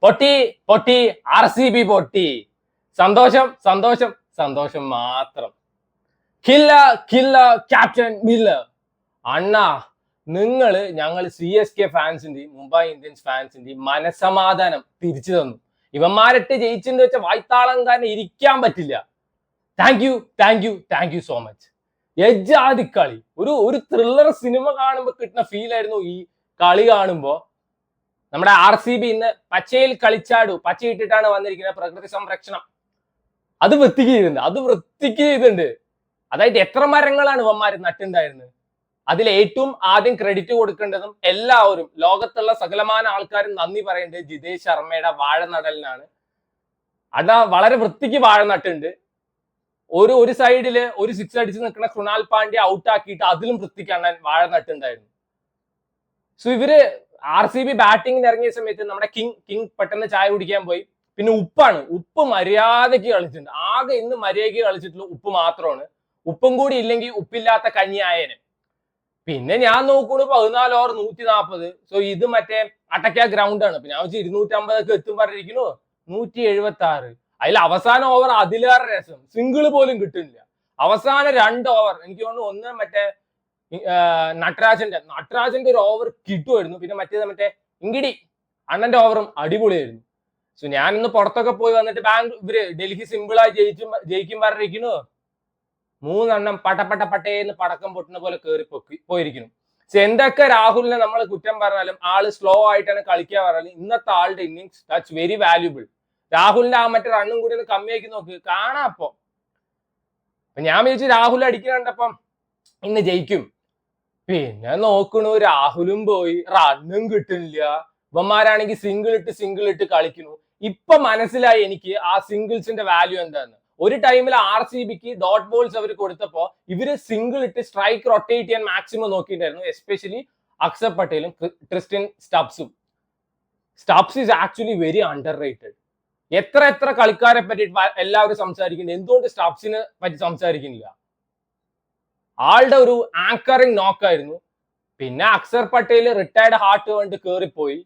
പൊട്ടി പൊട്ടി RCB പൊട്ടി. സന്തോഷം സന്തോഷം സന്തോഷം മാത്രം. കില്ല കില്ല ക്യാപ്റ്റൻ മില്ലർ. അണ്ണാ ഞങ്ങൾ CSK ഫാൻസിന്റെയും മുംബൈ ഇന്ത്യൻസ് ഫാൻസിന്റെയും മനസമാധാനം തിരിച്ചു തന്നു. ഇവന്മാരിട്ട് ജയിച്ചെന്ന് വെച്ച വായ്ത്താളം കാരണം ഇരിക്കാൻ പറ്റില്ല. Thank you so much. എജാതി കളി. ഒരു ത്രില്ലർ സിനിമ കാണുമ്പോൾ കിട്ടുന്ന ഫീൽ ആയിരുന്നു ഈ കളി കാണുമ്പോ. നമ്മുടെ RCB ഇന്ന് പച്ചയിൽ കളിച്ചാടു, പച്ചയിട്ടിട്ടാണ് വന്നിരിക്കുന്നത്. പ്രകൃതി സംരക്ഷണം അത് വൃത്തിക്ക് ചെയ്തിട്ടുണ്ട്. അതായത് എത്ര മരങ്ങളാണ് ഇവന്മാര് നട്ടുണ്ടായിരുന്നത്. അതിൽ ഏറ്റവും ആദ്യം ക്രെഡിറ്റ് കൊടുക്കേണ്ടതും എല്ലാവരും ലോകത്തുള്ള സകലമാന ആൾക്കാരും നന്ദി പറയേണ്ടത് ജിതേഷ് ശർമ്മയുടെ വാഴ നടലിനാണ്. അതാ വളരെ വൃത്തിക്ക് വാഴ നട്ടുണ്ട്. ഒരു സൈഡില് ഒരു 6 അടിച്ച് നിൽക്കുന്ന കൃണാൽ പാണ്ഡ്യ ഔട്ടാക്കിയിട്ട് അതിലും വൃത്തിക്കാണ് വാഴ നട്ടുണ്ടായിരുന്നു. സോ ഇവര് RCB ബാറ്റിംഗിന് ഇറങ്ങിയ സമയത്ത് നമ്മുടെ കിങ് പെട്ടെന്ന് ചായ കുടിക്കാൻ പോയി. പിന്നെ ഉപ്പ് മര്യാദയ്ക്ക് കളിച്ചിട്ടുണ്ട്. ആകെ ഇന്ന് മര്യാദയ്ക്ക് കളിച്ചിട്ടുള്ള ഉപ്പ് മാത്രമാണ്. ഉപ്പും കൂടി ഇല്ലെങ്കിൽ ഉപ്പില്ലാത്ത കഞ്ഞിയായന്. പിന്നെ ഞാൻ നോക്കണു 14 ഓവർ 140. സോ ഇത് മറ്റേ അടയ്ക്ക ഗ്രൗണ്ട് ആണ്. പിന്നെ 250 എത്തും പറഞ്ഞിരിക്കുന്നു. 176. അതിൽ അവസാന ഓവർ അതിലേറെ രസം. സിംഗിള് പോലും കിട്ടുന്നില്ല. അവസാന 2 ഓവർ എനിക്ക് തോന്നുന്നു. ഒന്ന് മറ്റേ നട്രാജന്റെ ഒരു ഓവർ കിട്ടുമായിരുന്നു. പിന്നെ മറ്റേ ഇങ്കിടി അണ്ണന്റെ ഓവറും അടിപൊളിയായിരുന്നു. സോ ഞാൻ ഇന്ന് പുറത്തൊക്കെ പോയി വന്നിട്ട് ഇവര് ഡൽഹി സിമ്പിളായി ജയിക്കും പറഞ്ഞിരിക്കുന്നു. 3 എണ്ണം പട്ടേന്ന് പടക്കം പൊട്ടുന്ന പോലെ കയറി പോയിരിക്കുന്നു. എന്തൊക്കെ രാഹുലിനെ നമ്മൾ കുറ്റം പറഞ്ഞാലും ആള് സ്ലോ ആയിട്ടാണ് കളിക്കുക പറഞ്ഞാലും ഇന്നത്തെ ആളുടെ ഇന്നിങ്സ് ദാറ്റ്സ് വെരി വാല്യൂബിൾ. രാഹുലിന്റെ ആ മറ്റേ റണ്ണും കൂടി ഒന്ന് കമ്മിയാക്കി നോക്ക്, കാണാം. അപ്പൊ ഞാൻ വിചാരിച്ചു രാഹുൽ അടിക്കണ്ടപ്പം ഇന്ന് ജയിക്കും. പിന്നെ നോക്കണു രാഹുലും പോയി, റണ്ണും കിട്ടുന്നില്ല. ഇവന്മാരാണെങ്കിൽ സിംഗിൾ ഇട്ട് കളിക്കുന്നു. ഇപ്പൊ മനസ്സിലായി എനിക്ക് ആ സിംഗിൾസിന്റെ വാല്യൂ എന്താന്ന്. ഒരു ടൈമിൽ RCBക്ക് ഡോട്ട് ബോൾസ് അവർ കൊടുത്തപ്പോ ഇവര് സിംഗിൾ ഇട്ട് സ്ട്രൈക്ക് റൊട്ടേറ്റ് ചെയ്യാൻ മാക്സിമം നോക്കിയിട്ടായിരുന്നു. എസ്പെഷ്യലി അക്സർ പട്ടേലും ട്രിസ്റ്റൻ സ്റ്റബ്സും. Stubbs is actually very underrated. എത്ര കളിക്കാരെ പറ്റി എല്ലാവരും സംസാരിക്കുന്നുണ്ട്. എന്തുകൊണ്ട് സ്റ്റബ്സിനെ പറ്റി സംസാരിക്കുന്നില്ല? ആളുടെ ഒരു ആങ്കറിങ് നോക്കായിരുന്നു. പിന്നെ അക്സർ പട്ടേൽ റിട്ടയർഡ് ഹാർട്ട് കൊണ്ട് കേറിപ്പോയി.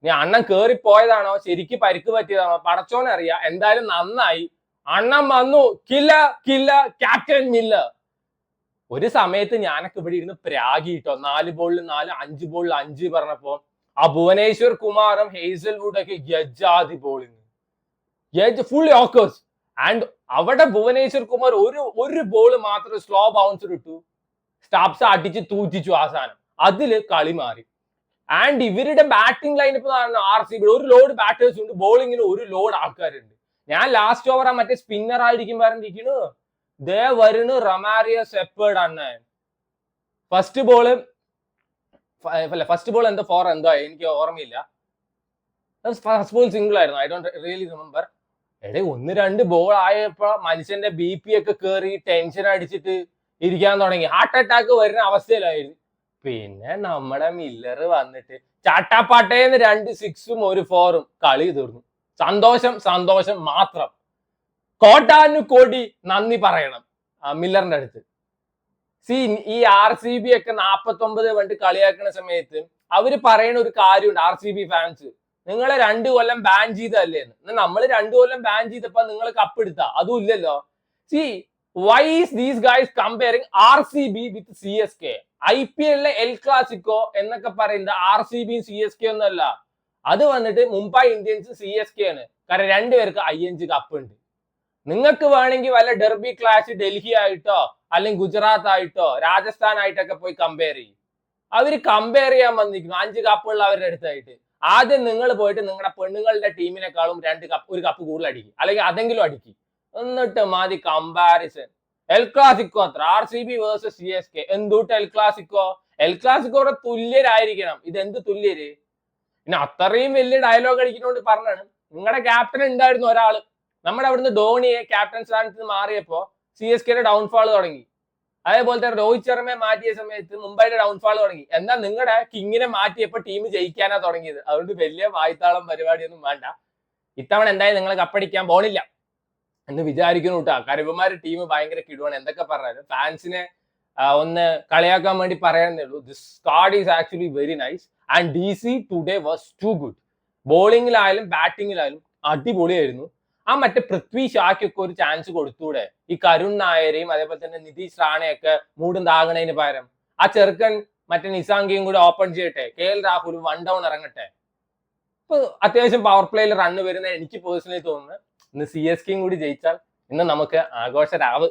ഇനി അണ്ണൻ കേറിപ്പോയതാണോ ശരിക്ക് പരിക്ക് പറ്റിയതാണോ പടച്ചോനെ അറിയാം. എന്തായാലും നന്നായി അണ്ണൻ വന്നു. കില്ല ക്യാപ്റ്റൻ മില്ലർ. ഒരു സമയത്ത് ഞാനൊക്കെ ഇവിടെ ഇരുന്ന് പ്രാഗിട്ടോ. 4 ബോളിൽ 4, 5 ബോളിൽ 5 പറഞ്ഞപ്പോ ആ ഭുവനേശ്വർ കുമാറും ഹേസൽവുഡ് ഒക്കെ ഗജാതി ബോളിങ്, ഫുൾ യോക്കേഴ്സ്. ആൻഡ് അവിടെ ഭുവനേശ്വർ കുമാർ ഒരു ബോൾ മാത്രം സ്ലോ ബൗൺസർ ഇട്ടു. സ്റ്റബ്സ് അടിച്ച് തൂറ്റിച്ചു അവസാനം. അതില് കളി മാറി. ആൻഡ് ഇവരുടെ ബാറ്റിംഗ് ലൈനപ്പ് RCB ഒരു ലോഡ് ബാറ്റേഴ്സ് ഉണ്ട്, ബോളിങ്ങിന് ഒരു ലോഡ് ആൾക്കാരുണ്ട്. ഞാൻ ലാസ്റ്റ് ഓവർ മറ്റേ സ്പിന്നർ ആയിരിക്കും പറഞ്ഞിരിക്കുന്നു. ദേ വരുന്നു റൊമാരിയോ സെപ്പേർഡ് അണ്ണൻ. ഫസ്റ്റ് ബോൾ എന്തോ 4 എന്തോ എനിക്ക് ഓർമ്മയില്ല. ഫസ്റ്റ് ബോൾ സിംഗിൾ ആയിരുന്നു. I don't really remember. 1-2 ball ആയപ്പോ മനുഷ്യന്റെ BP ഒക്കെ കയറി ടെൻഷൻ അടിച്ചിട്ട് ഇരിക്കാൻ തുടങ്ങി. ഹാർട്ട് അറ്റാക്ക് വരുന്ന അവസ്ഥയിലായിരുന്നു. പിന്നെ നമ്മുടെ മില്ലർ വന്നിട്ട് ചാട്ടാപ്പാട്ടേന്ന് 2 6ഉം 1 4ഉം കളി തീർന്നു. സന്തോഷം മാത്രം. കോടി നന്ദി പറയണം മില്ലറിന്റെ അടുത്ത്. ഈ RCB ഒക്കെ 49 വേണ്ടി കളിയാക്കുന്ന സമയത്ത് അവര് പറയുന്ന ഒരു കാര്യമുണ്ട്. RCB ഫാൻസ് നിങ്ങളെ 2 കൊല്ലം ബാൻ ചെയ്തല്ലേ എന്ന്. നമ്മൾ 2 കൊല്ലം ബാൻ ചെയ്തപ്പോ നിങ്ങൾ കപ്പെടുത്ത അതും ഇല്ലല്ലോ. why is these guys comparing RCB with CSK? IPL El Clasico എന്നൊക്കെ പറയുന്നത് RCB CSK ഒന്നല്ല. അത് വന്നിട്ട് മുംബൈ ഇന്ത്യൻസ് CSK ആണ്. കാരണം 2 പേർക്ക് 5 കപ്പ് ഉണ്ട്. നിങ്ങൾക്ക് വേണമെങ്കിൽ വല്ല ഡെർബി ക്ലാഷ് ഡൽഹി ആയിട്ടോ അല്ലെങ്കിൽ ഗുജറാത്ത് ആയിട്ടോ രാജസ്ഥാൻ ആയിട്ടൊക്കെ പോയി കമ്പയർ ചെയ്യും. അവര് കമ്പയർ ചെയ്യാൻ വന്നിരിക്കുന്നു 5 കപ്പുള്ള അവരുടെ അടുത്തായിട്ട്. ആദ്യം നിങ്ങൾ പോയിട്ട് നിങ്ങളുടെ പെണ്ണുങ്ങളുടെ ടീമിനെക്കാളും 1 കപ്പ് കൂടുതൽ അടിക്കും, അല്ലെങ്കിൽ അതെങ്കിലും അടിക്കും. എന്നിട്ട് മതി കമ്പാരിസൺ. എൽ ക്ലാസിക്കോ അത്ര RCB വേഴ്സസ് CSK. എന്തുട്ട് എൽ ക്ലാസിക്കോടെ തുല്യരായിരിക്കണം. ഇതെന്ത് തുല്യര്? പിന്നെ അത്രയും വലിയ ഡയലോഗ് അടിക്കുന്നോണ്ട് പറഞ്ഞാണ്. നിങ്ങളുടെ ക്യാപ്റ്റൻ ഉണ്ടായിരുന്നു ഒരാള്. നമ്മുടെ അവിടുന്ന് ധോണിയെ ക്യാപ്റ്റൻ സ്ഥാനത്ത് മാറിയപ്പോ CSKയുടെ ഡൗൺഫാൾ തുടങ്ങി. അതേപോലെ തന്നെ രോഹിത് ശർമ്മയെ മാറ്റിയ സമയത്ത് മുംബൈയുടെ ഡൗൺഫാൾ തുടങ്ങി. എന്നാൽ നിങ്ങളുടെ കിങ്ങിനെ മാറ്റിയപ്പോ ടീം ജയിക്കാനാ തുടങ്ങിയത്. അതുകൊണ്ട് വലിയ വായ്ത്താളം പരിപാടിയൊന്നും വേണ്ട. ഇത്തവണ എന്തായാലും നിങ്ങൾ കപ്പടിക്കാൻ പോണില്ല എന്ന് വിചാരിക്കുന്നു കേട്ടോ. കരുവന്മാരുടെ ടീം ഭയങ്കര കിടുവാണ്. എന്തൊക്കെ പറഞ്ഞാലും ഫാൻസിനെ ഒന്ന് കളിയാക്കാൻ വേണ്ടി പറയാനേ ഉള്ളൂ. This squad is actually very nice and DC today was too good. ബോളിങ്ങിലായാലും ബാറ്റിങ്ങിലായാലും അടിപൊളിയായിരുന്നു. ആ മറ്റേ പൃഥ്വി ഷാക്കൊക്കെ ഒരു ചാൻസ് കൊടുത്തൂടെ? ഈ കരുൺ നായരെയും അതേപോലെ തന്നെ നിതീഷ് റാണയൊക്കെ മൂടും താകണതിന് പകരം ആ ചെറുക്കൻ മറ്റേ നിസാങ്കിയും കൂടി ഓപ്പൺ ചെയ്യട്ടെ, KL രാഹുൽ 1 ഡൗൺ ഇറങ്ങട്ടെ. ഇപ്പൊ അത്യാവശ്യം പവർ പ്ലേയിൽ റണ്ണ് വരുന്ന എനിക്ക് പേഴ്സണലി തോന്നുന്നത് ഇന്ന് CSKയും കൂടി ജയിച്ചാൽ ഇന്ന് നമുക്ക് ആഘോഷരാവ്.